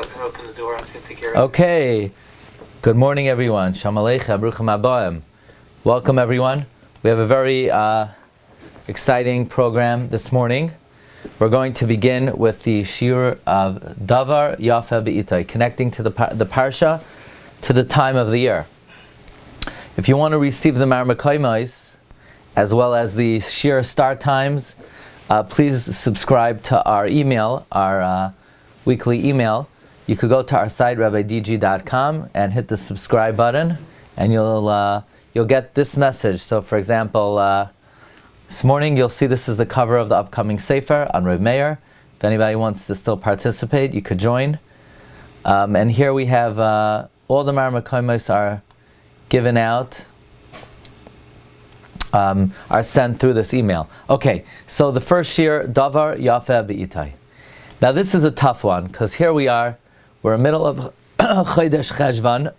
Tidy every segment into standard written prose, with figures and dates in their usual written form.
was going to open the door. I'm going to take care of it. Okay. Good morning, everyone. Shalom Aleichem, Bruchim Habayim. Welcome, everyone. We have a very exciting program this morning. We're going to begin with the Shiur of Davar, Yafeh Be'itai, connecting to the Parsha to the time of the year. If you want to receive the Marmakoimais, as well as the Shiur start times, please subscribe to our email, our weekly email. You could go to our site, rabbidg.com, and hit the subscribe button, and you'll get this message. So, for example, this morning you'll see this is the cover of the upcoming Sefer on Reb Meir. If anybody wants to still participate, you could join. And here we have all the Marmakoimos are given out, are sent through this email. Okay, so the first year, Davar, Yafeh Be'itai. Now this is a tough one, because here we are, we're in the middle of Chodesh Cheshvan,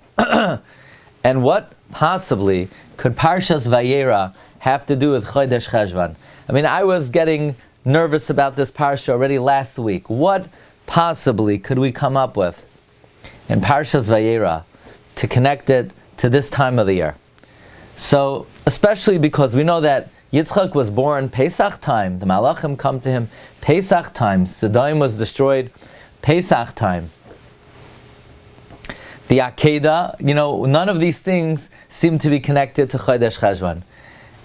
and what possibly could Parshas Vayeira have to do with Chodesh Cheshvan? I mean, I was getting nervous about this Parsha already last week. What possibly could we come up with in Parshas Vayeira to connect it to this time of the year? So, especially because we know that Yitzchak was born Pesach time, the Malachim come to him Pesach time, Sodom was destroyed Pesach time. The Akedah, none of these things seem to be connected to Chodesh Cheshvan.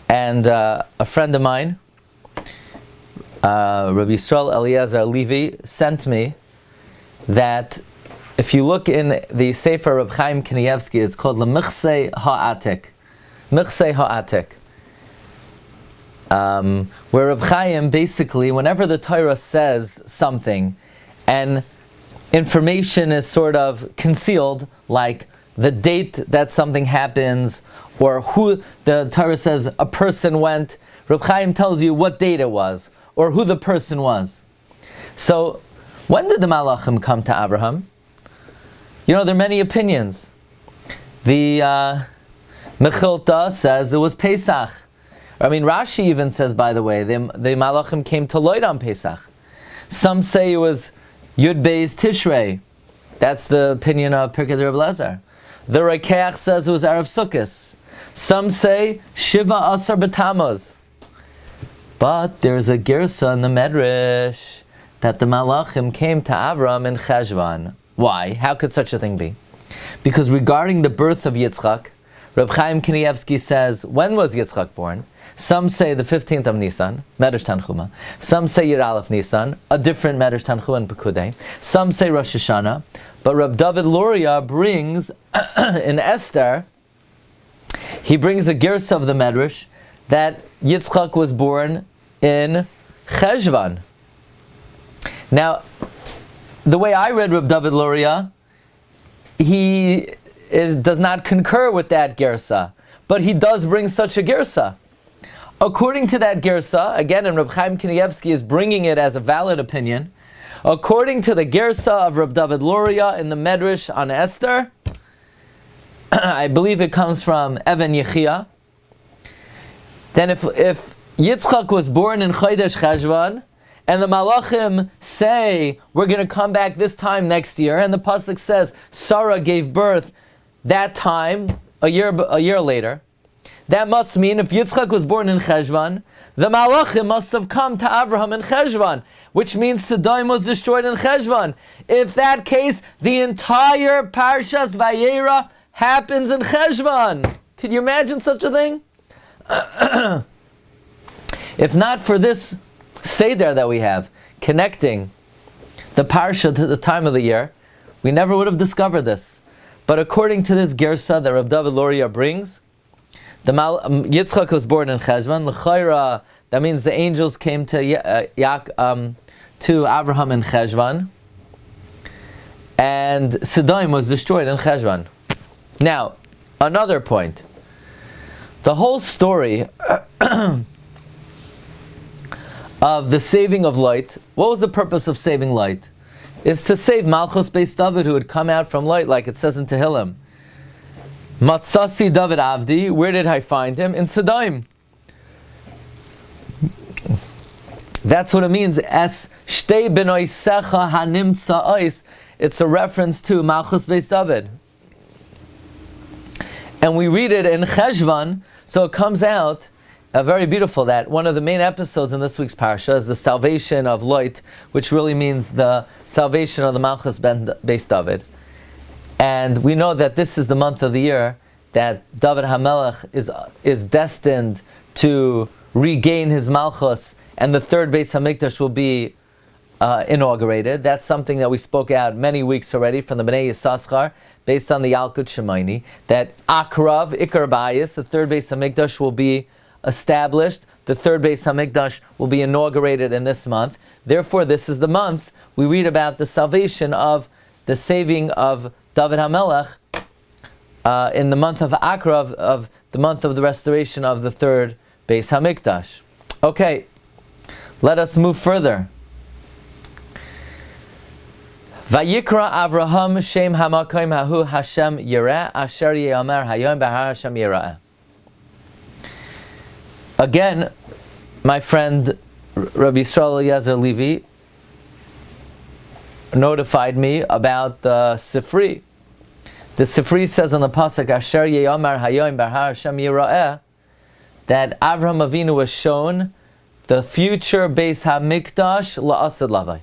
And a friend of mine, Rabbi Yisrael Eliezer Levi, sent me that if you look in the Sefer Reb Chaim Kanievsky, it's called L'Michsei Ha'atik. Michsei Ha'atik. Where Reb Chaim basically, whenever the Torah says something and information is sort of concealed, like the date that something happens, or who the Torah says a person went, Reb Chaim tells you what date it was, or who the person was. So, when did the Malachim come to Abraham? There are many opinions. The Mechilta says it was Pesach. Rashi even says, by the way, the Malachim came to Lloyd on Pesach. Some say it was Yud Beis Tishrei. That's the opinion of Pirkei Rebbe Lezer. The Rekeach says it was Erev Sukkos. Some say Shiva Asar B'Tammuz. But there's a Girsa in the Medrash that the Malachim came to Avram in Cheshvan. Why? How could such a thing be? Because regarding the birth of Yitzchak, Reb Chaim Kanievsky says, when was Yitzchak born? Some say the 15th of Nisan, Medrash Tanchuma. Some say Yud Aleph Nisan, a different Medrash Tanchuma and Pekudei. Some say Rosh Hashana. But Reb David Luria brings, in Esther, he brings a Girsa of the Medrash that Yitzchak was born in Cheshvan. Now, the way I read Reb David Luria, he does not concur with that Girsa, but he does bring such a Girsa. According to that Girsa, again, and Reb Chaim Kanievsky is bringing it as a valid opinion, according to the Girsa of Reb David Luria in the Medrash on Esther, I believe it comes from Even Yechia, then if Yitzchak was born in Chodesh Cheshvan, and the Malachim say, we're going to come back this time next year, and the Pasuk says, Sarah gave birth that time, a year later, that must mean if Yitzchak was born in Cheshvan, the Malachim must have come to Abraham in Cheshvan, which means Sodom was destroyed in Cheshvan. If that case, the entire Parshas Vayeira happens in Cheshvan. Could you imagine such a thing? If not for this Seder that we have, connecting the Parsha to the time of the year, we never would have discovered this. But according to this Gersa that Reb David Luria brings, Yitzchak was born in Cheshvan. L'chaira, that means the angels came to Abraham in Cheshvan, and Sodom was destroyed in Cheshvan. Now, another point. The whole story of the saving of light, what was the purpose of saving light? Is to save Malchus Beis David, who had come out from light, like it says in Tehillim. Matzasi David Avdi, where did I find him? In Sodom. That's what it means. Es shtei benoisecha hanimtza'os. it's a reference to Malchus Beis David. And we read it in Cheshvan, so it comes out very beautiful that one of the main episodes in this week's Parsha is the salvation of Lot, which really means the salvation of the Malchus Beis David. And we know that this is the month of the year that David HaMelech is destined to regain his Malchus, and the third Beis HaMikdash will be inaugurated. That's something that we spoke out many weeks already from the Bnei Yissaschar, based on the Yalkut Shemaini, that Akrav, Ikar Bayis, the third Beis HaMikdash will be established. The third Beis HaMikdash will be inaugurated in this month. Therefore, this is the month we read about the salvation of the saving of David HaMelech in the month of Akrav, of the month of the restoration of the third Beis HaMikdash. Okay, let us move further. Vayikra Avraham Shem Hamakoim Hahu Hashem Yireh Asher Ye'omer Hayom Behar Hashem Yireh. Again, my friend Rabbi Yisrael Eliezer Levi notified me about the Sifri. The Sifri says on the pasuk Asher Ye'omer Hayom Behar Hashem Yireh that Avraham Avinu was shown the future Beis HaMikdash La'asad Lavai.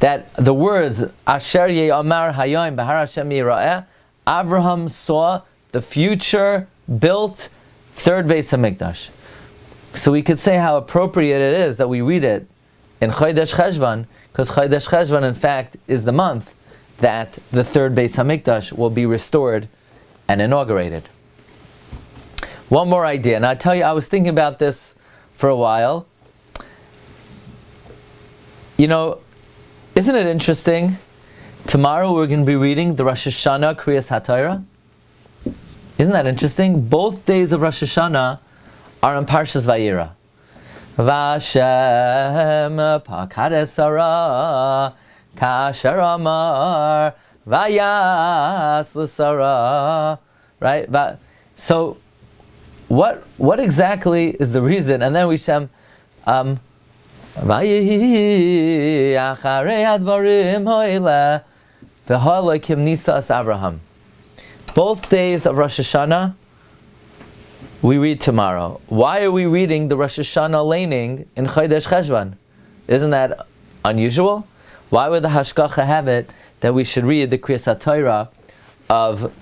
That the words Asher Ye'amar Hayom Behar Hashem Yireh, Avraham saw the future built third Beis HaMikdash. So we could say how appropriate it is that we read it in Chodesh Cheshvan, because Chodesh Cheshvan in fact is the month that the third Beis HaMikdash will be restored and inaugurated. One more idea, and I tell you, I was thinking about this for a while. You know, isn't it interesting? Tomorrow we're going to be reading the Rosh Hashanah Kriyas HaTorah. Isn't that interesting? Both days of Rosh Hashanah are in Parshas Vayeira. Vashem pakades Sarah kasher amar vayas l'Sarah. Right? So, what exactly is the reason? And then we say, Vayehi acharei advarim hoile v'halakim nisas Avraham. Both days of Rosh Hashanah we read tomorrow. Why are we reading the Rosh Hashanah laning in Chodesh Cheshvan? Isn't that unusual? Why would the Hashgacha have it that we should read the Kriyas HaTorah of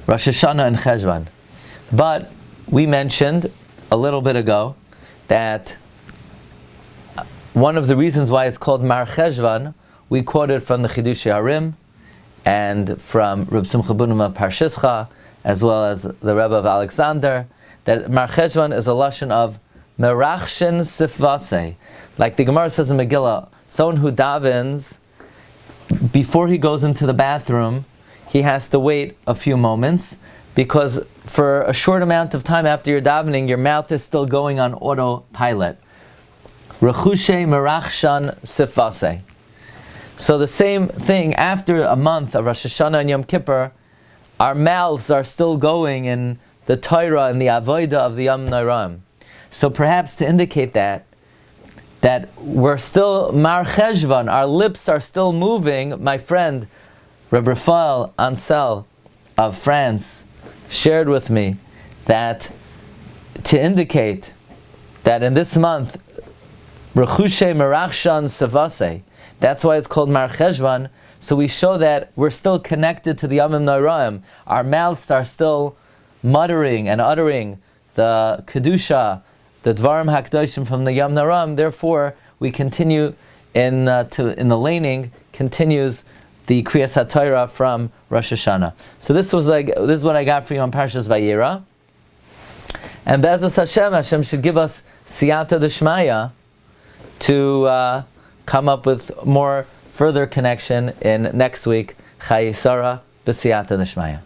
Rosh Hashanah and Cheshvan? But we mentioned a little bit ago that one of the reasons why it's called Mar Cheshvan, we quoted from the Chidushei Harim and from Reb Simcha Bunim of Parshas, as well as the Rebbe of Alexander, that Mar Cheshvan is a lashon of Merachshin Sifvasei. Like the Gemara says in Megillah, someone who davens, before he goes into the bathroom, he has to wait a few moments, because for a short amount of time after you're davening, your mouth is still going on autopilot. Rechushe merachshan sifase. So the same thing, after a month of Rosh Hashanah and Yom Kippur, our mouths are still going in the Torah and the Avodah of the Yom Noraim. So perhaps to indicate that we're still Mar Cheshvan, our lips are still moving. My friend Reb Raphael Ansel of France shared with me that to indicate that in this month Rechushe Merachshan Savase, that's why it's called Mar Cheshvan. So we show that we're still connected to the Yom Noraim. Our mouths are still muttering and uttering the Kedusha, the Dvarim HaKadoshim from the Yom Noraim. Therefore, we continue in the laning, continues the Kriyas HaTorah from Rosh Hashanah. So this is what I got for you on Parshas Vayeira. And Be'ezus Hashem should give us Siyata D'Shmaya to come up with more further connection in next week. Chayei Sarah B'Siyata D'Shmaya.